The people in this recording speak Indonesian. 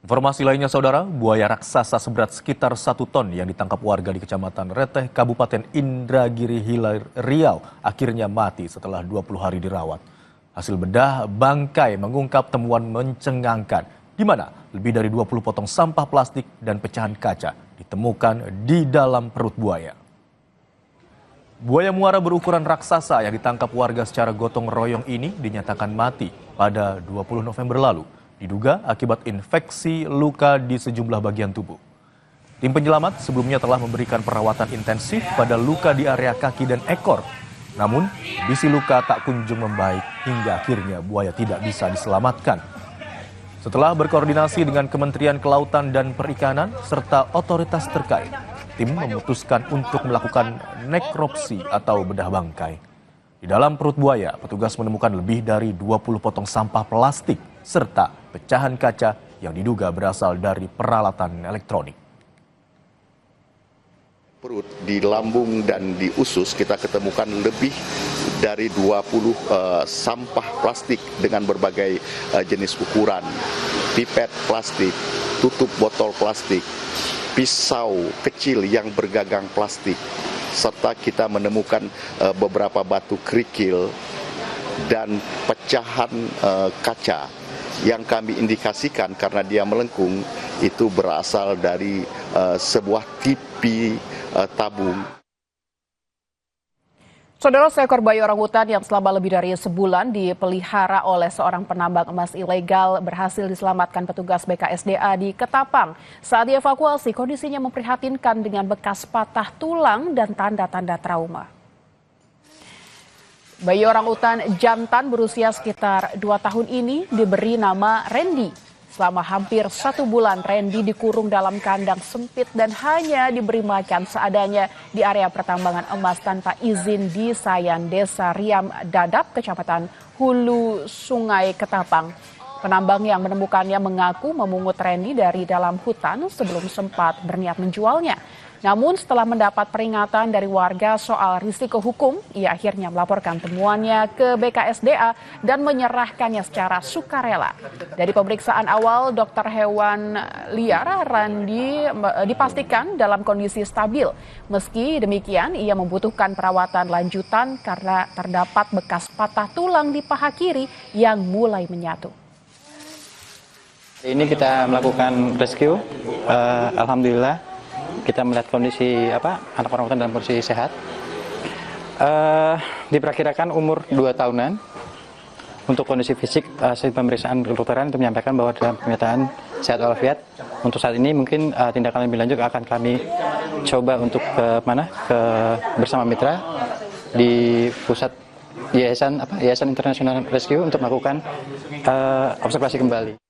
Informasi lainnya saudara, buaya raksasa seberat sekitar 1 ton yang ditangkap warga di Kecamatan Reteh, Kabupaten Indragiri Hilir, Riau akhirnya mati setelah 20 hari dirawat. Hasil bedah bangkai mengungkap temuan mencengangkan, di mana lebih dari 20 potong sampah plastik dan pecahan kaca ditemukan di dalam perut buaya. Buaya muara berukuran raksasa yang ditangkap warga secara gotong royong ini dinyatakan mati pada 20 November lalu. Diduga akibat infeksi luka di sejumlah bagian tubuh. Tim penyelamat sebelumnya telah memberikan perawatan intensif pada luka di area kaki dan ekor. Namun, kondisi luka tak kunjung membaik hingga akhirnya buaya tidak bisa diselamatkan. Setelah berkoordinasi dengan Kementerian Kelautan dan Perikanan serta otoritas terkait, tim memutuskan untuk melakukan nekropsi atau bedah bangkai. Di dalam perut buaya, petugas menemukan lebih dari 20 potong sampah plastik serta pecahan kaca yang diduga berasal dari peralatan elektronik. Perut, di lambung dan di usus kita ketemukan lebih dari 20 sampah plastik dengan berbagai jenis ukuran, pipet plastik, tutup botol plastik, pisau kecil yang bergagang plastik, serta kita menemukan beberapa batu kerikil dan pecahan kaca yang kami indikasikan karena dia melengkung itu berasal dari sebuah TV tabung. Saudara, seekor bayi orangutan yang selama lebih dari sebulan dipelihara oleh seorang penambang emas ilegal berhasil diselamatkan petugas BKSDA di Ketapang. Saat dievakuasi, kondisinya memprihatinkan dengan bekas patah tulang dan tanda-tanda trauma. Bayi orangutan jantan berusia sekitar 2 tahun ini diberi nama Randy. Selama hampir 1 bulan, Randy dikurung dalam kandang sempit dan hanya diberi makan seadanya di area pertambangan emas tanpa izin di Sayan, Desa Riam Dadap, Kecamatan Hulu Sungai Ketapang. Penambang yang menemukannya mengaku memungut Randy dari dalam hutan sebelum sempat berniat menjualnya. Namun setelah mendapat peringatan dari warga soal risiko hukum, ia akhirnya melaporkan temuannya ke BKSDA dan menyerahkannya secara sukarela. Dari pemeriksaan awal, dokter hewan liar Randy dipastikan dalam kondisi stabil. Meski demikian, ia membutuhkan perawatan lanjutan karena terdapat bekas patah tulang di paha kiri yang mulai menyatu. Ini kita melakukan rescue, alhamdulillah. Kita melihat kondisi anak orangutan dalam kondisi sehat. Diperkirakan umur 2 tahunan. Untuk kondisi fisik, hasil pemeriksaan kedokteran itu menyampaikan bahwa dalam pernyataan sehat walafiat. Untuk saat ini mungkin tindakan lebih lanjut akan kami coba untuk bersama mitra di pusat Yayasan International Rescue untuk melakukan observasi kembali.